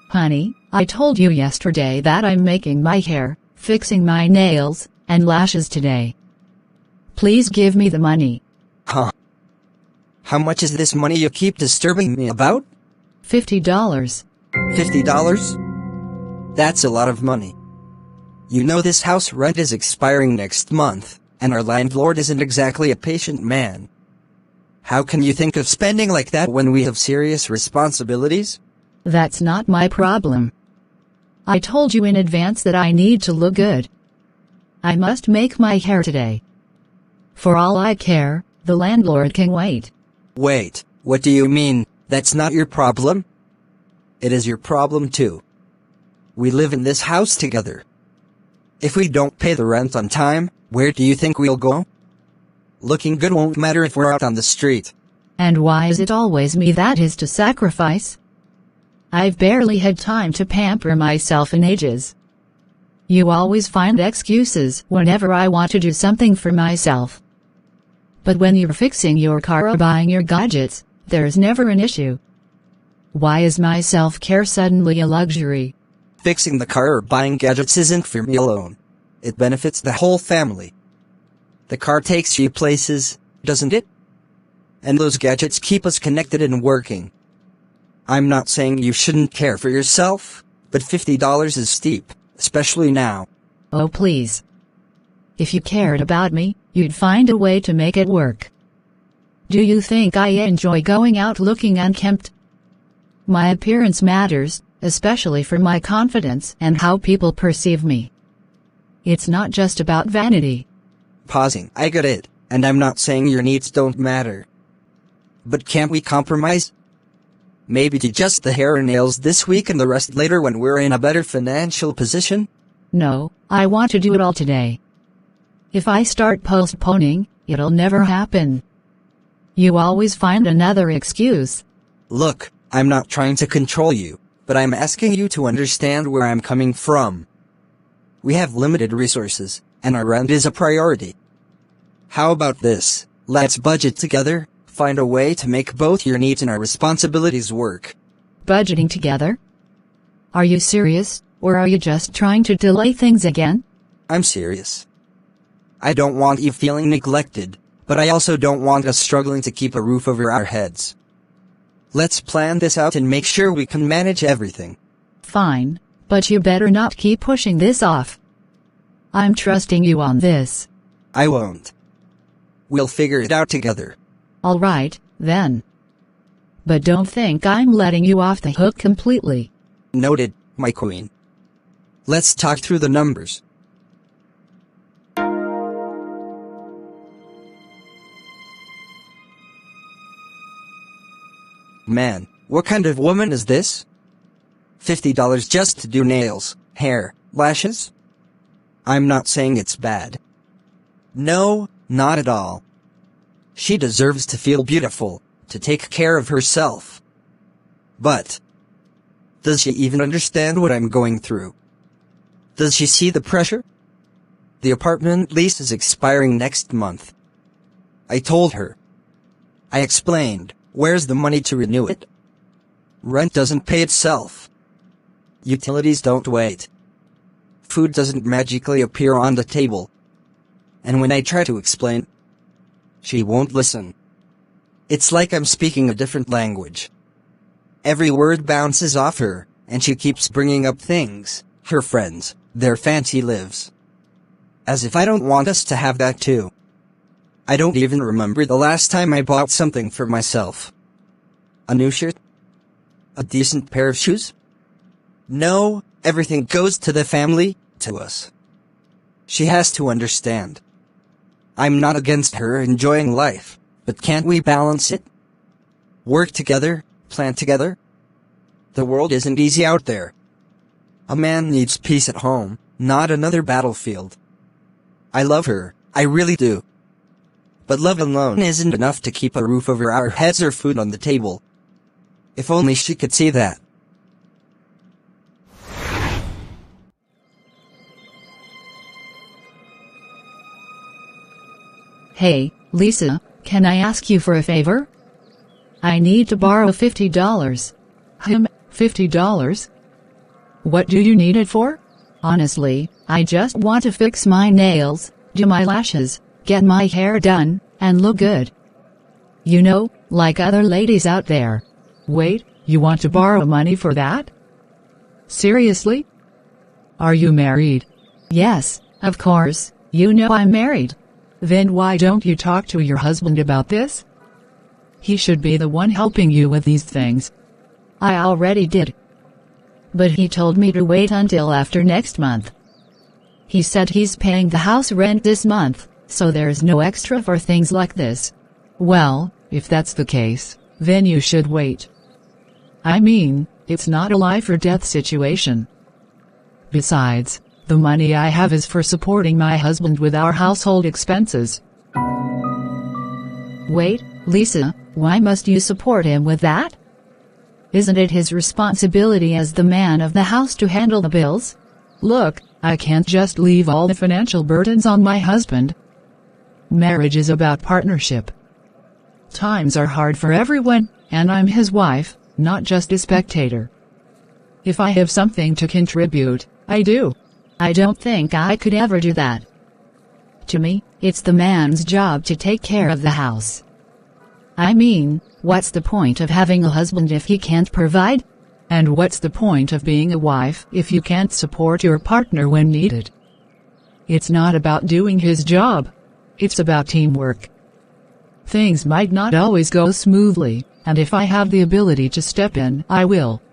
Honey, I told you yesterday that I'm making my hair, fixing my nails, and lashes today. Please give me the money. Huh? How much is this money you keep disturbing me about? $50. $50? That's a lot of money. You know this house rent is expiring next month, and our landlord isn't exactly a patient man. How can you think of spending like that when we have serious responsibilities? That's not my problem. I told you in advance that I need to look good. I must make my hair today. For all I care, the landlord can wait. Wait, what do you mean? That's not your problem? It is your problem too. We live in this house together. If we don't pay the rent on time, where do you think we'll go? Looking good won't matter if we're out on the street. And why is it always me that is to sacrifice? I've barely had time to pamper myself in ages. You always find excuses whenever I want to do something for myself. But when you're fixing your car or buying your gadgets, there's never an issue. Why is my self-care suddenly a luxury? Fixing the car or buying gadgets isn't for me alone. It benefits the whole family. The car takes you places, doesn't it? And those gadgets keep us connected and working. I'm not saying you shouldn't care for yourself, but $50 is steep, especially now. Oh please. If you cared about me, you'd find a way to make it work. Do you think I enjoy going out looking unkempt? My appearance matters, especially for my confidence and how people perceive me. It's not just about vanity. Pausing, I get it, and I'm not saying your needs don't matter. But can't we compromise? Maybe do just the hair and nails this week and the rest later when we're in a better financial position? No, I want to do it all today. If I start postponing, it'll never happen. You always find another excuse. Look, I'm not trying to control you, but I'm asking you to understand where I'm coming from. We have limited resources, and our rent is a priority. How about this? Let's budget together, find a way to make both your needs and our responsibilities work. Budgeting together? Are you serious, or are you just trying to delay things again? I'm serious. I don't want you feeling neglected, but I also don't want us struggling to keep a roof over our heads. Let's plan this out and make sure we can manage everything. Fine, but you better not keep pushing this off. I'm trusting you on this. I won't. We'll figure it out together. All right, then. But don't think I'm letting you off the hook completely. Noted, my queen. Let's talk through the numbers. Man, what kind of woman is this? $50 just to do nails, hair, lashes? I'm not saying it's bad. No, not at all. She deserves to feel beautiful, to take care of herself. But, does she even understand what I'm going through? Does she see the pressure? The apartment lease is expiring next month. I told her. I explained. Where's the money to renew it? Rent doesn't pay itself. Utilities don't wait. Food doesn't magically appear on the table. And when I try to explain, she won't listen. It's like I'm speaking a different language. Every word bounces off her, and she keeps bringing up things, her friends, their fancy lives. As if I don't want us to have that too. I don't even remember the last time I bought something for myself. A new shirt? A decent pair of shoes? No, everything goes to the family, to us. She has to understand. I'm not against her enjoying life, but can't we balance it? Work together, plan together? The world isn't easy out there. A man needs peace at home, not another battlefield. I love her, I really do. But love alone isn't enough to keep a roof over our heads or food on the table. If only she could see that. Hey, Lisa, can I ask you for a favor? I need to borrow $50. $50? What do you need it for? Honestly, I just want to fix my nails, do my lashes, get my hair done, and look good. You know, like other ladies out there. Wait, you want to borrow money for that? Seriously? Are you married? Yes, of course, you know I'm married. Then why don't you talk to your husband about this? He should be the one helping you with these things. I already did. But he told me to wait until after next month. He said he's paying the house rent this month, so there's no extra for things like this. Well, if that's the case, then you should wait. I mean, it's not a life or death situation. Besides, the money I have is for supporting my husband with our household expenses. Wait, Lisa, why must you support him with that? Isn't it his responsibility as the man of the house to handle the bills? Look, I can't just leave all the financial burdens on my husband. Marriage is about partnership. Times are hard for everyone, and I'm his wife, not just a spectator. If I have something to contribute, I do. I don't think I could ever do that. To me, it's the man's job to take care of the house. I mean, what's the point of having a husband if he can't provide? And what's the point of being a wife if you can't support your partner when needed? It's not about doing his job. It's about teamwork. Things might not always go smoothly, and if I have the ability to step in, I will.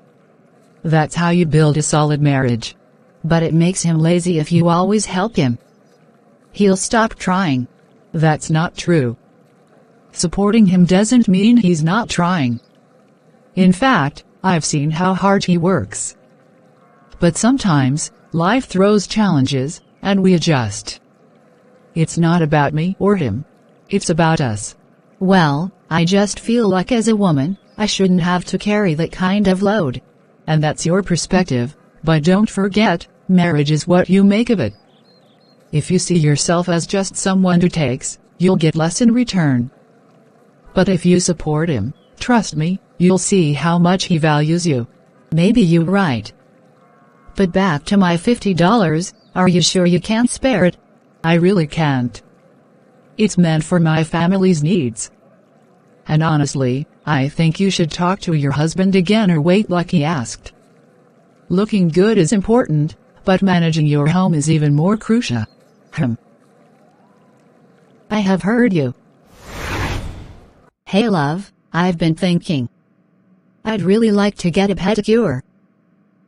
That's how you build a solid marriage. But it makes him lazy if you always help him. He'll stop trying. That's not true. Supporting him doesn't mean he's not trying. In fact, I've seen how hard he works. But sometimes, life throws challenges, and we adjust. It's not about me or him. It's about us. Well, I just feel like as a woman, I shouldn't have to carry that kind of load. And that's your perspective, but don't forget, marriage is what you make of it. If you see yourself as just someone who takes, you'll get less in return. But if you support him, trust me, you'll see how much he values you. Maybe you're right. But back to my $50, are you sure you can't spare it? I really can't. It's meant for my family's needs. And honestly, I think you should talk to your husband again or wait like he asked. Looking good is important, but managing your home is even more crucial. I have heard you. Hey love, I've been thinking. I'd really like to get a pedicure.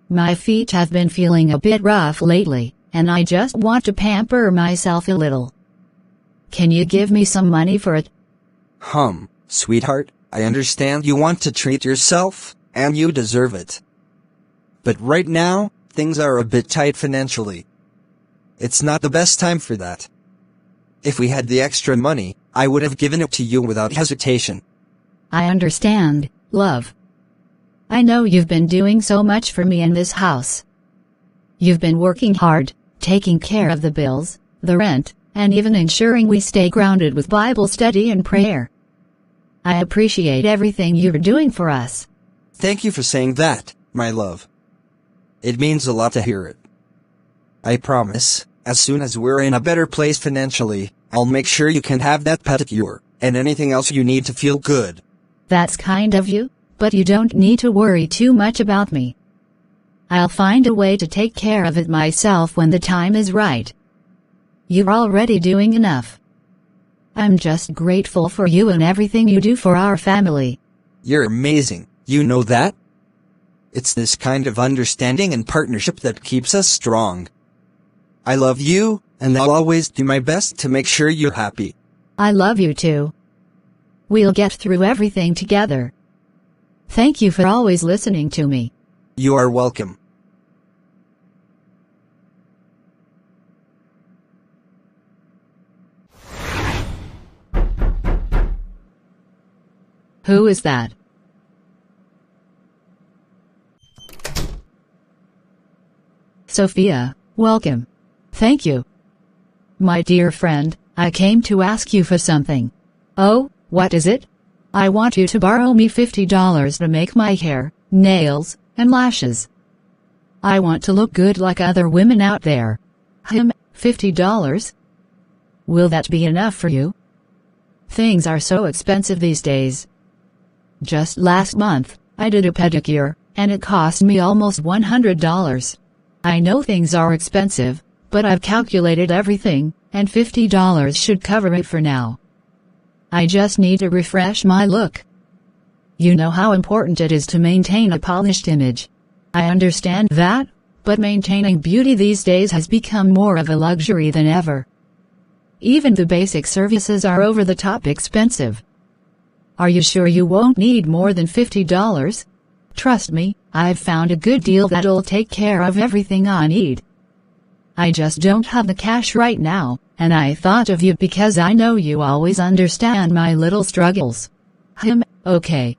My feet have been feeling a bit rough lately, and I just want to pamper myself a little. Can you give me some money for it? Sweetheart, I understand you want to treat yourself, and you deserve it. But right now, things are a bit tight financially. It's not the best time for that. If we had the extra money, I would have given it to you without hesitation. I understand, love. I know you've been doing so much for me in this house. You've been working hard, taking care of the bills, the rent, and even ensuring we stay grounded with Bible study and prayer. I appreciate everything you're doing for us. Thank you for saying that, my love. It means a lot to hear it. I promise, as soon as we're in a better place financially, I'll make sure you can have that pedicure, and anything else you need to feel good. That's kind of you, but you don't need to worry too much about me. I'll find a way to take care of it myself when the time is right. You're already doing enough. I'm just grateful for you and everything you do for our family. You're amazing, you know that? It's this kind of understanding and partnership that keeps us strong. I love you, and I'll always do my best to make sure you're happy. I love you too. We'll get through everything together. Thank you for always listening to me. You are welcome. Who is that? Sofia, welcome. Thank you. My dear friend, I came to ask you for something. Oh, what is it? I want you to borrow me $50 to make my hair, nails, and lashes. I want to look good like other women out there. $50? Will that be enough for you? Things are so expensive these days. Just last month, I did a pedicure, and it cost me almost $100. I know things are expensive, but I've calculated everything, and $50 should cover it for now. I just need to refresh my look. You know how important it is to maintain a polished image. I understand that, but maintaining beauty these days has become more of a luxury than ever. Even the basic services are over the top expensive. Are you sure you won't need more than $50? Trust me, I've found a good deal that'll take care of everything I need. I just don't have the cash right now, and I thought of you because I know you always understand my little struggles. Okay.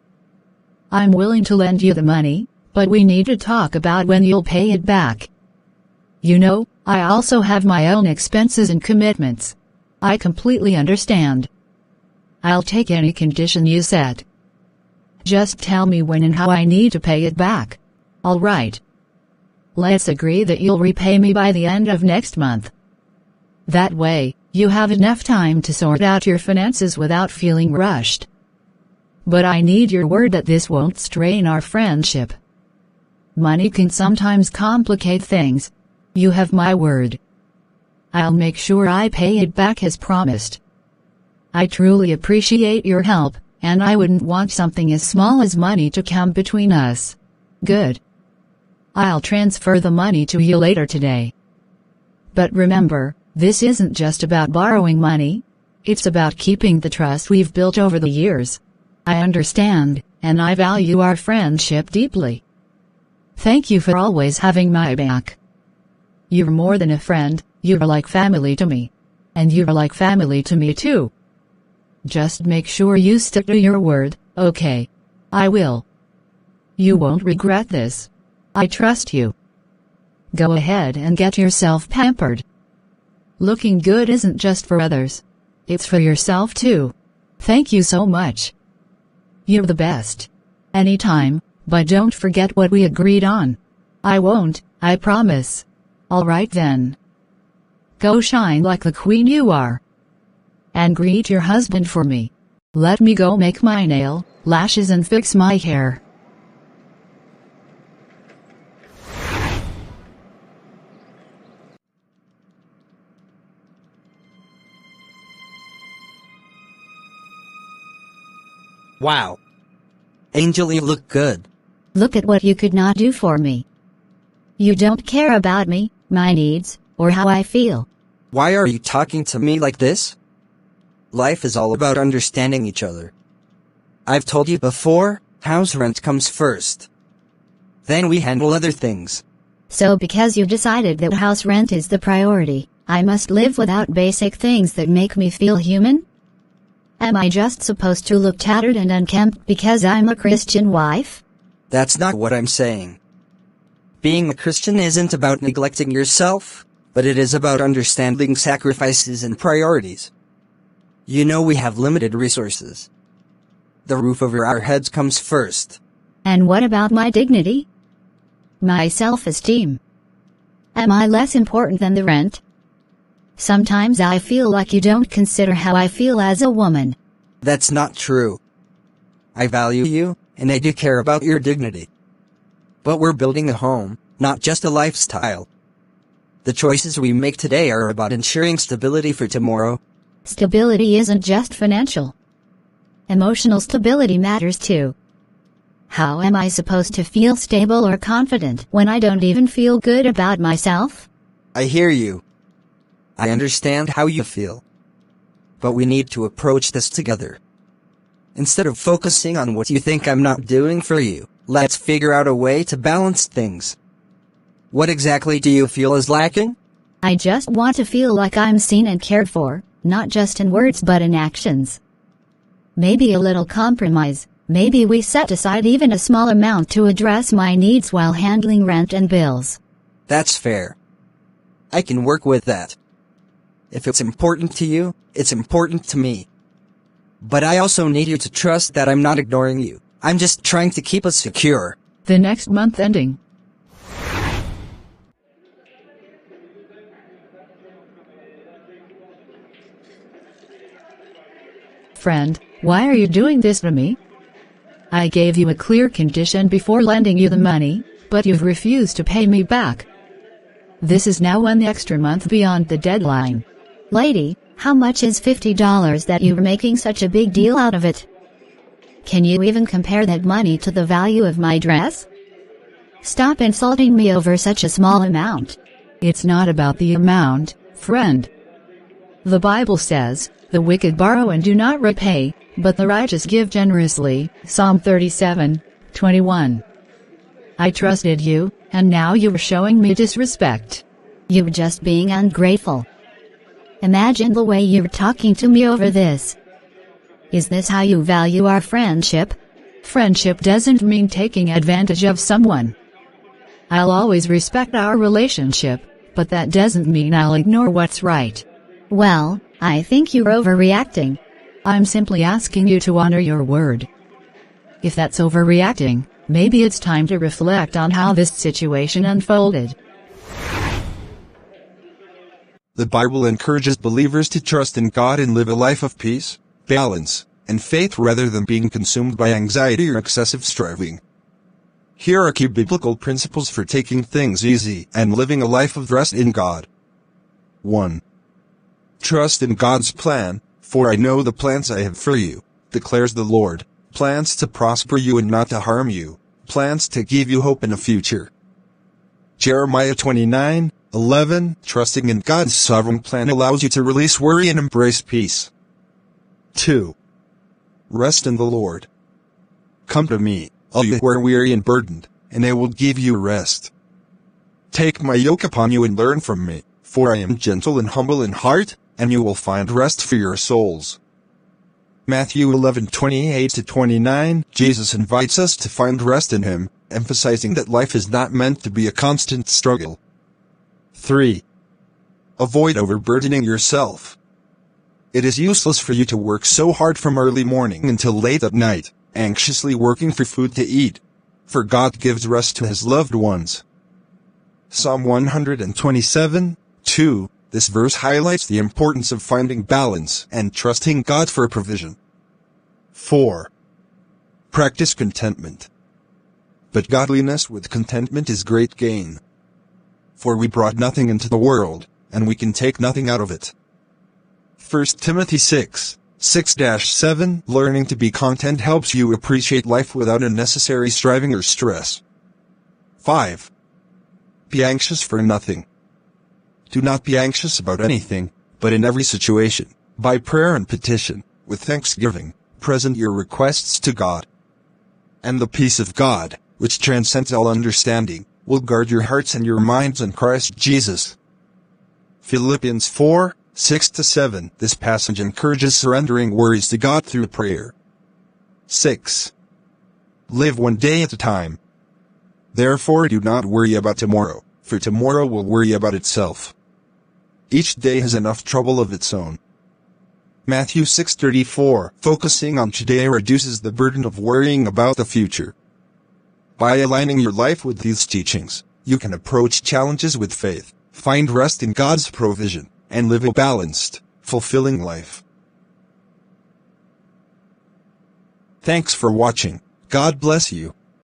I'm willing to lend you the money, but we need to talk about when you'll pay it back. You know, I also have my own expenses and commitments. I completely understand. I'll take any condition you set. Just tell me when and how I need to pay it back. All right. Let's agree that you'll repay me by the end of next month. That way, you have enough time to sort out your finances without feeling rushed. But I need your word that this won't strain our friendship. Money can sometimes complicate things. You have my word. I'll make sure I pay it back as promised. I truly appreciate your help, and I wouldn't want something as small as money to come between us. Good. I'll transfer the money to you later today. But remember, this isn't just about borrowing money. It's about keeping the trust we've built over the years. I understand, and I value our friendship deeply. Thank you for always having my back. You're more than a friend, you're like family to me. And you're like family to me too. Just make sure you stick to your word, okay? I will. You won't regret this. I trust you. Go ahead and get yourself pampered. Looking good isn't just for others. It's for yourself too. Thank you so much. You're the best. Anytime, but don't forget what we agreed on. I won't, I promise. Alright then. Go shine like the queen you are. And greet your husband for me. Let me go make my nail, lashes and fix my hair. Wow. Angel, you look good. Look at what you could not do for me. You don't care about me, my needs, or how I feel. Why are you talking to me like this? Life is all about understanding each other. I've told you before, house rent comes first. Then we handle other things. So because you decided that house rent is the priority, I must live without basic things that make me feel human? Am I just supposed to look tattered and unkempt because I'm a Christian wife? That's not what I'm saying. Being a Christian isn't about neglecting yourself, but it is about understanding sacrifices and priorities. You know we have limited resources. The roof over our heads comes first. And what about my dignity? My self-esteem? Am I less important than the rent? Sometimes I feel like you don't consider how I feel as a woman. That's not true. I value you, and I do care about your dignity. But we're building a home, not just a lifestyle. The choices we make today are about ensuring stability for tomorrow. Stability isn't just financial. Emotional stability matters too. How am I supposed to feel stable or confident when I don't even feel good about myself? I hear you. I understand how you feel. But we need to approach this together. Instead of focusing on what you think I'm not doing for you, let's figure out a way to balance things. What exactly do you feel is lacking? I just want to feel like I'm seen and cared for, not just in words but in actions. Maybe a little compromise, maybe we set aside even a small amount to address my needs while handling rent and bills. That's fair. I can work with that. If it's important to you, it's important to me. But I also need you to trust that I'm not ignoring you. I'm just trying to keep us secure. The next month ending. friend, why are you doing this to me? I gave you a clear condition before lending you the money, but you've refused to pay me back. This is now one extra month beyond the deadline. Lady, how much is $50 that you're making such a big deal out of it? Can you even compare that money to the value of my dress? Stop insulting me over such a small amount. It's not about the amount, friend. The Bible says, the wicked borrow and do not repay, but the righteous give generously. Psalm 37:21. I trusted you, and now you are showing me disrespect. You're just being ungrateful. Imagine the way you're talking to me over this. Is this how you value our friendship? Friendship doesn't mean taking advantage of someone. I'll always respect our relationship, but that doesn't mean I'll ignore what's right. Well, I think you're overreacting. I'm simply asking you to honor your word. If that's overreacting, maybe it's time to reflect on how this situation unfolded. The Bible encourages believers to trust in God and live a life of peace, balance, and faith rather than being consumed by anxiety or excessive striving. Here are key biblical principles for taking things easy and living a life of rest in God. 1. Trust in God's plan, for I know the plans I have for you, declares the Lord, plans to prosper you and not to harm you, plans to give you hope in a future. Jeremiah 29:11. Trusting in God's sovereign plan allows you to release worry and embrace peace. 2. Rest in the Lord. Come to me, all you who are weary and burdened, and I will give you rest. Take my yoke upon you and learn from me, for I am gentle and humble in heart, and you will find rest for your souls. Matthew 11:28-29. Jesus invites us to find rest in Him, emphasizing that life is not meant to be a constant struggle. 3. Avoid overburdening yourself. It is useless for you to work so hard from early morning until late at night, anxiously working for food to eat. For God gives rest to His loved ones. Psalm 127:2. This verse highlights the importance of finding balance and trusting God for provision. 4. Practice contentment. But godliness with contentment is great gain. For we brought nothing into the world, and we can take nothing out of it. 1 Timothy 6:7. Learning to be content helps you appreciate life without unnecessary striving or stress. 5. Be anxious for nothing. Do not be anxious about anything, but in every situation, by prayer and petition, with thanksgiving, present your requests to God. And the peace of God, which transcends all understanding, will guard your hearts and your minds in Christ Jesus. Philippians 4:6-7. This passage encourages surrendering worries to God through prayer. 6. Live one day at a time. Therefore do not worry about tomorrow, for tomorrow will worry about itself. Each day has enough trouble of its own. Matthew 6:34. Focusing on today reduces the burden of worrying about the future. By aligning your life with these teachings, you can approach challenges with faith, find rest in God's provision, and live a balanced, fulfilling life. Thanks for watching. God bless you.